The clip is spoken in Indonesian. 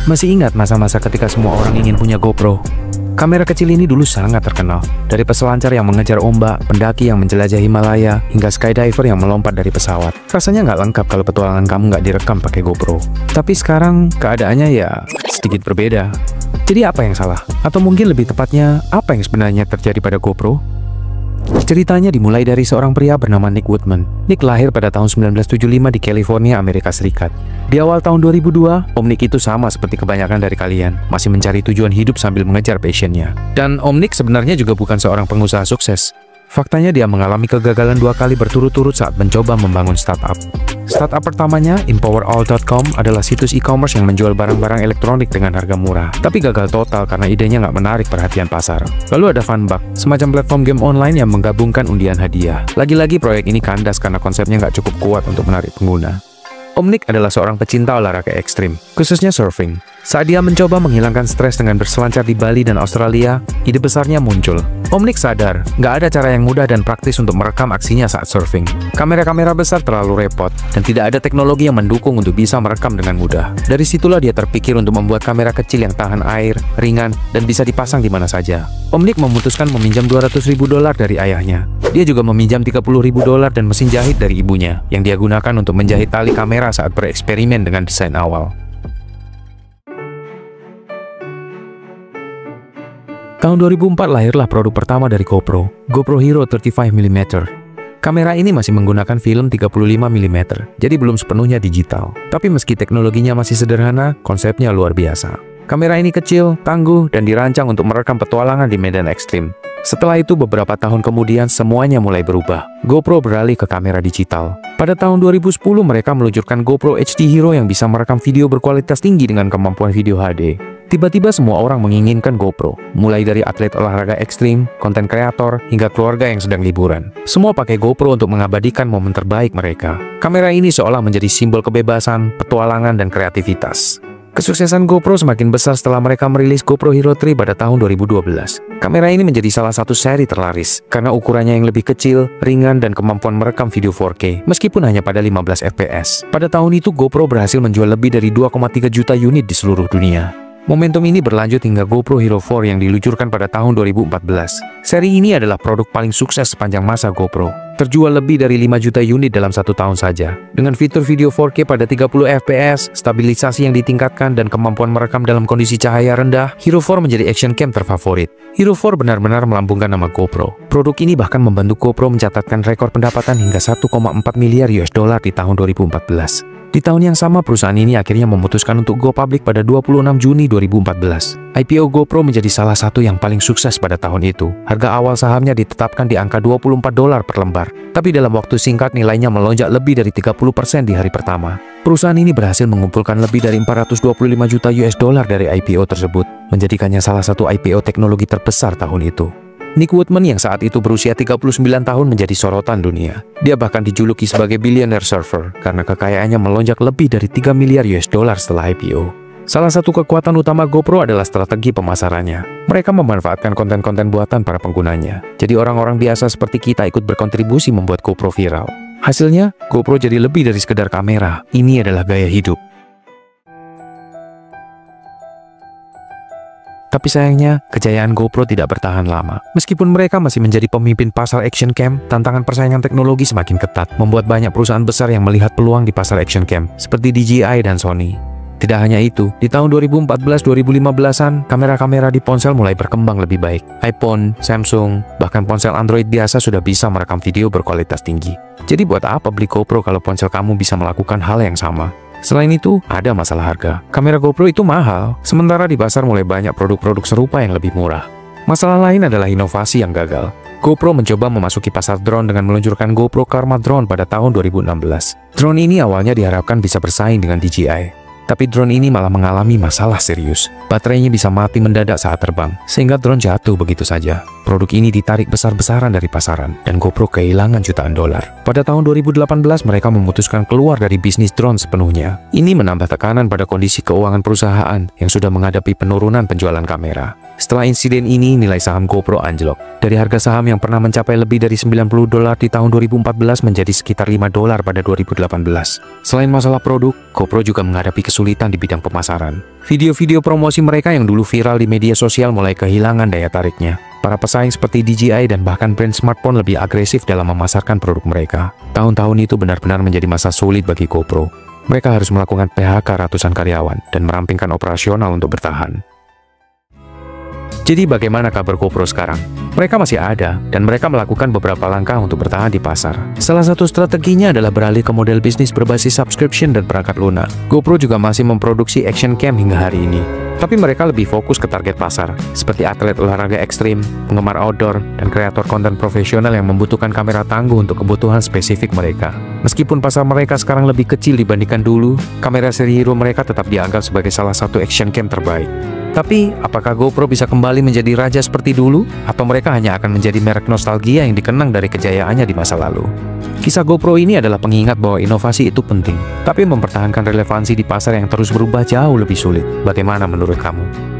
Masih ingat masa-masa ketika semua orang ingin punya GoPro? Kamera kecil ini dulu sangat terkenal. Dari peselancar yang mengejar ombak, pendaki yang menjelajah Himalaya, hingga skydiver yang melompat dari pesawat. Rasanya nggak lengkap kalau petualangan kamu nggak direkam pakai GoPro. Tapi sekarang keadaannya ya sedikit berbeda. Jadi apa yang salah? Atau mungkin lebih tepatnya, apa yang sebenarnya terjadi pada GoPro? Ceritanya dimulai dari seorang pria bernama Nick Woodman. Nick lahir pada tahun 1975 di California, Amerika Serikat. Di awal tahun 2002, Om Nick itu sama seperti kebanyakan dari kalian, masih mencari tujuan hidup sambil mengejar passionnya. Dan Om Nick sebenarnya juga bukan seorang pengusaha sukses. Faktanya dia mengalami kegagalan 2 kali berturut-turut saat mencoba membangun startup. Startup pertamanya, empowerall.com, adalah situs e-commerce yang menjual barang-barang elektronik dengan harga murah. Tapi gagal total karena idenya nggak menarik perhatian pasar. Lalu ada Funbuck, semacam platform game online yang menggabungkan undian hadiah. Lagi-lagi proyek ini kandas karena konsepnya nggak cukup kuat untuk menarik pengguna. Om Nick adalah seorang pecinta olahraga ekstrim, khususnya surfing. Saat dia mencoba menghilangkan stres dengan berselancar di Bali dan Australia, ide besarnya muncul. Om Nick sadar, nggak ada cara yang mudah dan praktis untuk merekam aksinya saat surfing. Kamera-kamera besar terlalu repot, dan tidak ada teknologi yang mendukung untuk bisa merekam dengan mudah. Dari situlah dia terpikir untuk membuat kamera kecil yang tahan air, ringan, dan bisa dipasang di mana saja. Om Nick memutuskan meminjam $200.000 dari ayahnya. Dia juga meminjam $30.000 dan mesin jahit dari ibunya, yang dia gunakan untuk menjahit tali kamera saat bereksperimen dengan desain awal. Tahun 2004 lahirlah produk pertama dari GoPro, GoPro Hero 35mm. Kamera ini masih menggunakan film 35mm, jadi belum sepenuhnya digital. Tapi meski teknologinya masih sederhana, konsepnya luar biasa. Kamera ini kecil, tangguh, dan dirancang untuk merekam petualangan di medan ekstrim. Setelah itu beberapa tahun kemudian semuanya mulai berubah. GoPro beralih ke kamera digital. Pada tahun 2010 mereka meluncurkan GoPro HD Hero yang bisa merekam video berkualitas tinggi dengan kemampuan video HD. Tiba-tiba semua orang menginginkan GoPro, mulai dari atlet olahraga ekstrim, konten kreator, hingga keluarga yang sedang liburan. Semua pakai GoPro untuk mengabadikan momen terbaik mereka. Kamera ini seolah menjadi simbol kebebasan, petualangan, dan kreativitas. Kesuksesan GoPro semakin besar setelah mereka merilis GoPro Hero 3 pada tahun 2012. Kamera ini menjadi salah satu seri terlaris karena ukurannya yang lebih kecil, ringan, dan kemampuan merekam video 4K meskipun hanya pada 15 fps. Pada tahun itu GoPro berhasil menjual lebih dari 2,3 juta unit di seluruh dunia. Momentum ini berlanjut hingga GoPro Hero 4 yang diluncurkan pada tahun 2014. Seri ini adalah produk paling sukses sepanjang masa GoPro. Terjual lebih dari 5 juta unit dalam 1 tahun saja. Dengan fitur video 4K pada 30 fps, stabilisasi yang ditingkatkan, dan kemampuan merekam dalam kondisi cahaya rendah, Hero 4 menjadi action cam terfavorit. Hero 4 benar-benar melambungkan nama GoPro. Produk ini bahkan membantu GoPro mencatatkan rekor pendapatan hingga $1,4 miliar di tahun 2014. Di tahun yang sama, perusahaan ini akhirnya memutuskan untuk go public pada 26 Juni 2014. IPO GoPro menjadi salah satu yang paling sukses pada tahun itu. Harga awal sahamnya ditetapkan di angka $24 per lembar. Tapi dalam waktu singkat nilainya melonjak lebih dari 30% di hari pertama. Perusahaan ini berhasil mengumpulkan lebih dari $425 juta dari IPO tersebut, menjadikannya salah satu IPO teknologi terbesar tahun itu. Nick Woodman yang saat itu berusia 39 tahun menjadi sorotan dunia. Dia bahkan dijuluki sebagai billionaire surfer karena kekayaannya melonjak lebih dari $3 miliar setelah IPO. Salah satu kekuatan utama GoPro adalah strategi pemasarannya. Mereka memanfaatkan konten-konten buatan para penggunanya. Jadi orang-orang biasa seperti kita ikut berkontribusi membuat GoPro viral. Hasilnya, GoPro jadi lebih dari sekedar kamera. Ini adalah gaya hidup. Tapi sayangnya, kejayaan GoPro tidak bertahan lama. Meskipun mereka masih menjadi pemimpin pasar action cam, tantangan persaingan teknologi semakin ketat, membuat banyak perusahaan besar yang melihat peluang di pasar action cam, seperti DJI dan Sony. Tidak hanya itu, di tahun 2014-2015an, kamera-kamera di ponsel mulai berkembang lebih baik. iPhone, Samsung, bahkan ponsel Android biasa sudah bisa merekam video berkualitas tinggi. Jadi buat apa beli GoPro kalau ponsel kamu bisa melakukan hal yang sama? Selain itu, ada masalah harga. Kamera GoPro itu mahal, sementara di pasar mulai banyak produk-produk serupa yang lebih murah. Masalah lain adalah inovasi yang gagal. GoPro mencoba memasuki pasar drone dengan meluncurkan GoPro Karma Drone pada tahun 2016. Drone ini awalnya diharapkan bisa bersaing dengan DJI. Tapi drone ini malah mengalami masalah serius. Baterainya bisa mati mendadak saat terbang, sehingga drone jatuh begitu saja. Produk ini ditarik besar-besaran dari pasaran, dan GoPro kehilangan jutaan dolar. Pada tahun 2018, mereka memutuskan keluar dari bisnis drone sepenuhnya. Ini menambah tekanan pada kondisi keuangan perusahaan yang sudah menghadapi penurunan penjualan kamera. Setelah insiden ini, nilai saham GoPro anjlok. Dari harga saham yang pernah mencapai lebih dari 90 dolar di tahun 2014 menjadi sekitar 5 dolar pada 2018. Selain masalah produk, GoPro juga menghadapi kesulitan di bidang pemasaran. Video-video promosi mereka yang dulu viral di media sosial mulai kehilangan daya tariknya. Para pesaing seperti DJI dan bahkan brand smartphone lebih agresif dalam memasarkan produk mereka. Tahun-tahun itu benar-benar menjadi masa sulit bagi GoPro. Mereka harus melakukan PHK ratusan karyawan dan merampingkan operasional untuk bertahan. Jadi bagaimana kabar GoPro sekarang? Mereka masih ada, dan mereka melakukan beberapa langkah untuk bertahan di pasar. Salah satu strateginya adalah beralih ke model bisnis berbasis subscription dan perangkat lunak. GoPro juga masih memproduksi action cam hingga hari ini. Tapi mereka lebih fokus ke target pasar, seperti atlet olahraga ekstrim, penggemar outdoor, dan kreator konten profesional yang membutuhkan kamera tangguh untuk kebutuhan spesifik mereka. Meskipun pasar mereka sekarang lebih kecil dibandingkan dulu, kamera seri hero mereka tetap dianggap sebagai salah satu action cam terbaik. Tapi, apakah GoPro bisa kembali menjadi raja seperti dulu? Atau mereka hanya akan menjadi merek nostalgia yang dikenang dari kejayaannya di masa lalu? Kisah GoPro ini adalah pengingat bahwa inovasi itu penting, tapi mempertahankan relevansi di pasar yang terus berubah jauh lebih sulit. Bagaimana menurut kamu?